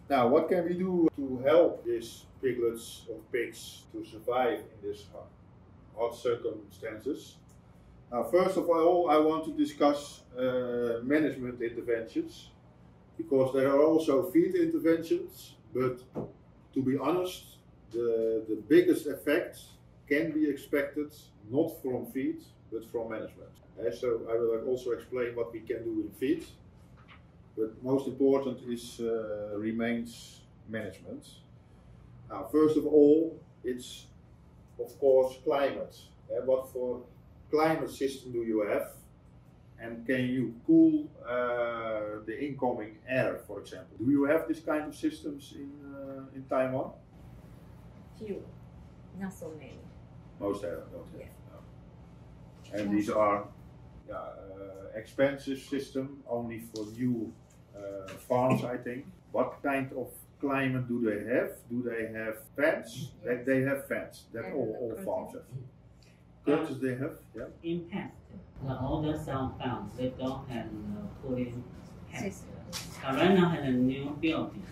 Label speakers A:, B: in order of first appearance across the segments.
A: Now, what can we do to help these piglets or pigs to survive in this hard circumstances? Now, first of all, I want to discuss management interventions, because there are also feed interventions, but to be honest, the biggest effect can be expected not from feed, but from management. So I will also explain what we can do in feed, but most important is remains management. Now, first of all, it's of course climate. What for climate system do you have? And can you cool the incoming air, for example? Do you have this kind of systems in Taiwan?
B: Few, not so many.
A: Most don't have.
B: Yeah.
A: No. And these are expensive system only for new farms, I think. What kind of climate do they have? Do they have fans?
B: Yes.
A: They have fans. That all farms have. Curtains they have? Yeah.
C: Impact. The older cell phones, they don't have cooling pads. Right now have a new building.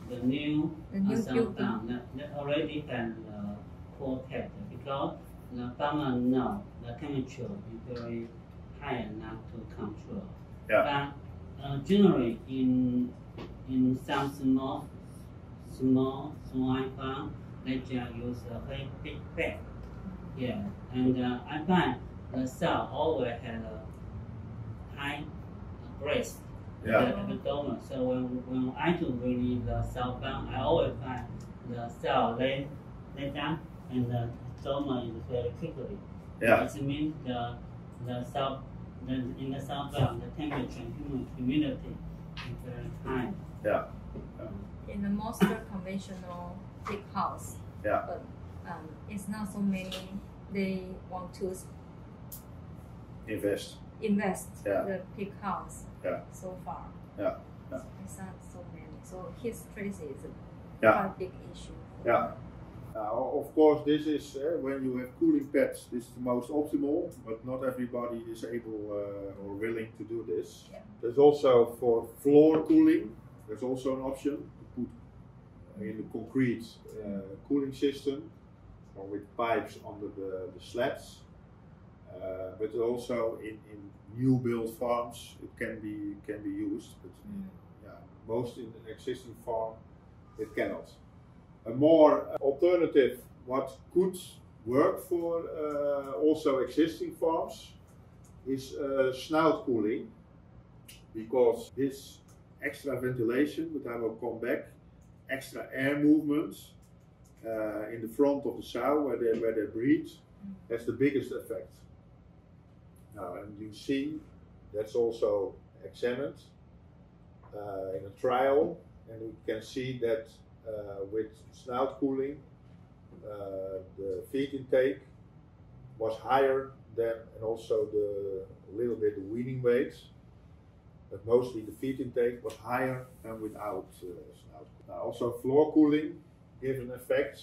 C: The new cell phone that already have cool pad, because the farmer know the temperature is very high enough to control.
A: Yeah.
C: But generally in some small farm, they just use a very big bed. Yeah, and I find the cell always has a high breast abdomen. So when I do release the cell phone, I always find the cell lay down and the abdomen is very quickly.
A: Yeah.
C: It means the cell in the cell phone, the temperature and humidity is very high.
A: Yeah.
B: In the most conventional pig house, but it's not so many. They want to
A: invest
B: the pig house so far.
A: Yeah.
B: So it's not so many. So his stress is a quite big issue.
A: Yeah. Of course, this is when you have cooling pads. This is the most optimal, but not everybody is able or willing to do this.
B: Yeah.
A: There's also for floor cooling. There's also an option to put in the concrete cooling system, or with pipes under the slats. But also in new built farms it can be used. But most in an existing farm it cannot. A more alternative what could work for also existing farms is snout cooling, because this extra ventilation, but I will come back, extra air movement in the front of the sow where they breathe, has the biggest effect. Now, and you see that's also examined in a trial, and you can see that with snout cooling, the feed intake was higher than, and also a little bit the weaning weight, but mostly the feed intake was higher than without snout. Now, also floor cooling gives an effect.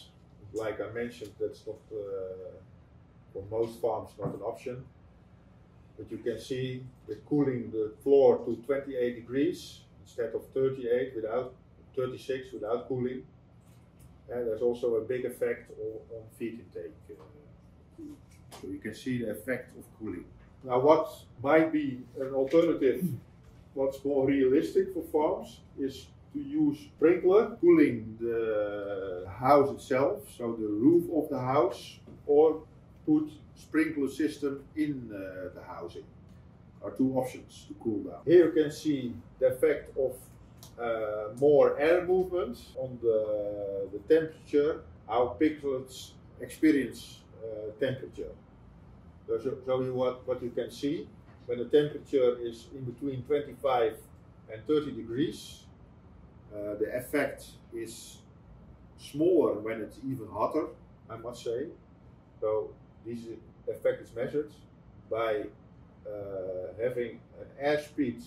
A: Like I mentioned, that's not for most farms not an option. But you can see with cooling the floor to 28 degrees instead of 38 without 36 without cooling. And there's also a big effect on feed intake. So you can see the effect of cooling. Now, what might be an alternative, what's more realistic for farms, is to use sprinkler cooling the house itself, so the roof of the house, or put sprinkler system in the housing. Are two options to cool down. Here you can see the effect of more air movement on the temperature, how piglets experience temperature. So show you what you can see. When the temperature is in between 25 and 30 degrees, the effect is smaller when it's even hotter, I must say. So this effect is measured by having an airspeed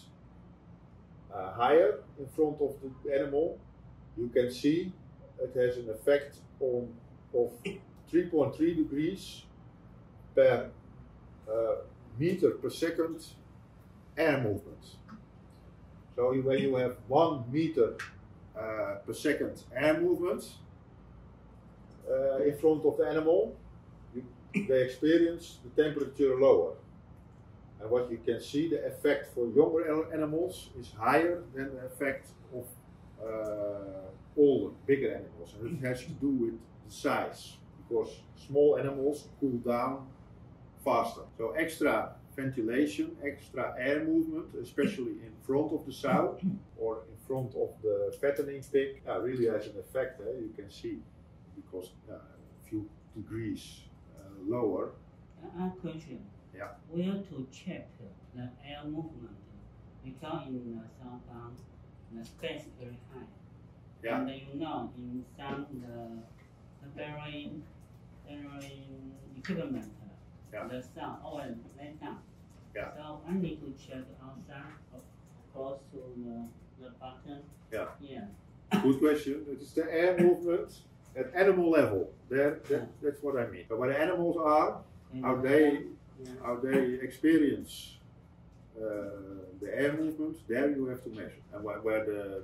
A: higher in front of the animal. You can see it has an effect of 3.3 degrees per meter per second air movement. So when you have 1 meter per second air movement in front of the animal, they experience the temperature lower. And what you can see, the effect for younger animals is higher than the effect of older, bigger animals. And it has to do with the size, because small animals cool down faster. So extra ventilation, extra air movement, especially in front of the sow or in front of the fattening pig, really has an effect. You can see, because a few degrees lower.
C: Question.
A: Yeah.
C: Where to check the air movement? Because in some farms, the space is very high.
A: Yeah.
C: And you know, in some the varying equipment, the sound always let down.
A: Yeah.
C: So I need to check outside, close to the button.
A: Yeah.
C: Yeah.
A: Good question. It is the air movement at animal level. That's what I mean. So where the animals are, how they experience the air movement, there you have to measure. And where the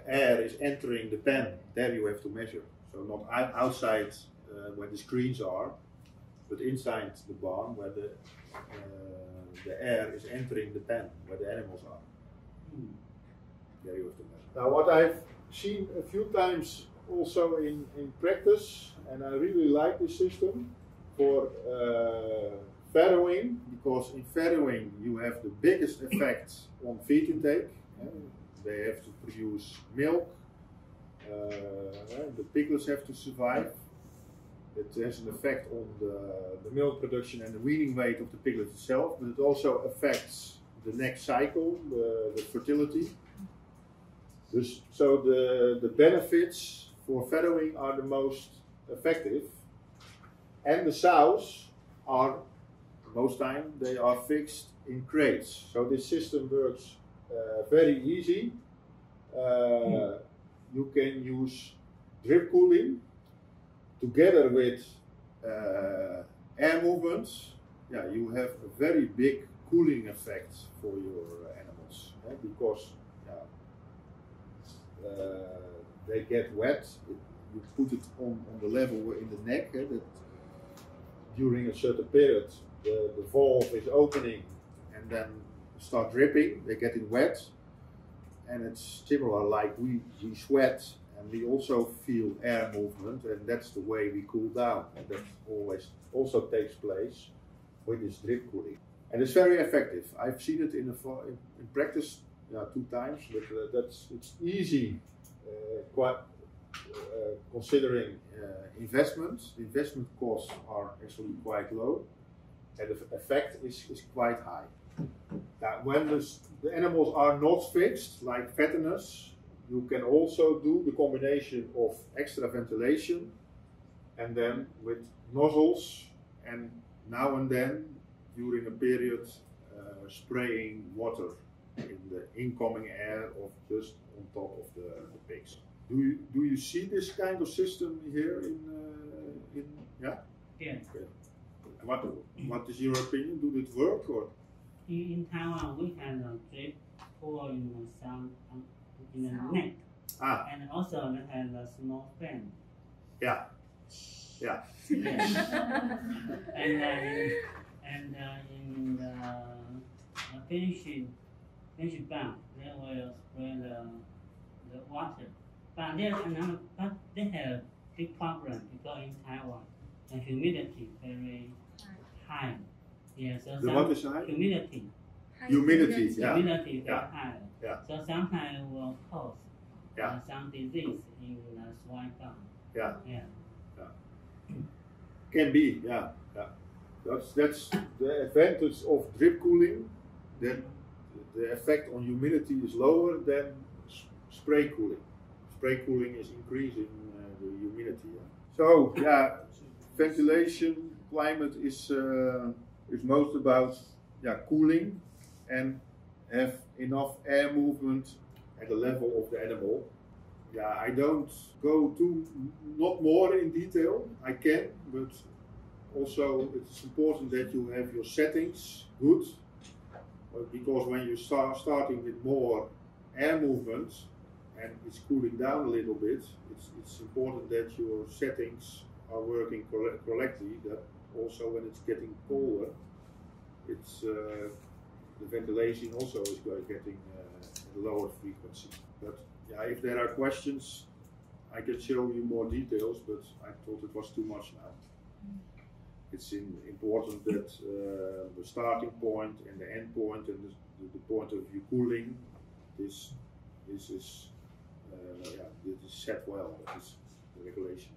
A: air is entering the pen, there you have to measure. So not outside where the screens are, but inside the barn where the air is entering the pen, where the animals are. There you have to measure. Now what I've seen a few times also in practice, and I really like this system for farrowing, because in farrowing you have the biggest effect on feed intake. They have to produce milk, the piglets have to survive. It has an effect on the milk production and the weaning weight of the piglet itself, but it also affects the next cycle, the fertility. So the benefits for farrowing are the most effective, and the sows are, most time, they are fixed in crates. So this system works very easy. You can use drip cooling together with air movements. Yeah, you have a very big cooling effect for your animals, because they get wet. You put it on the level in the neck, that during a certain period the valve is opening and then start dripping, they're getting wet, and it's similar like we sweat and we also feel air movement, and that's the way we cool down, and that always also takes place with this drip cooling, and it's very effective. I've seen it in practice 2 times, but it's easy, quite considering investments. The investment costs are actually quite low, and the effect is quite high. Now, when the animals are not fixed, like fatteners, you can also do the combination of extra ventilation and then with nozzles, and now and then during a period spraying water in the incoming air of just on top of the pigs. Do you see this kind of system here in yeah?
C: Yeah.
A: Okay. What is your opinion? Do it work or?
C: In Taiwan, we have a drip pour in the neck, and also we have a small fan.
A: Yeah. Yeah.
C: And in the finishing bun, they will spray the water. But they have a big problem because in Taiwan the humidity very high. Yeah, so
A: what is high?
C: Humidity.
A: Humidity, yeah.
C: Humidity very high.
A: Yeah.
C: So sometimes will cause some disease in the swine farm.
A: Yeah.
C: Yeah.
A: Can be, yeah. That's the advantage of drip cooling. That the effect on humidity is lower than spray cooling. Spray cooling is increasing the humidity. So ventilation, climate is most about cooling and have enough air movement at the level of the animal. I don't go not more in detail. I can, but also it's important that you have your settings good, because when you starting with more air movement and it's cooling down a little bit, it's important that your settings are working correctly, that also when it's getting colder, it's the ventilation also is getting a lower frequency. But yeah, if there are questions, I can show you more details, but I thought it was too much now. It's important that the starting point and the end point and the point of view cooling, this is set well. That is the regulation.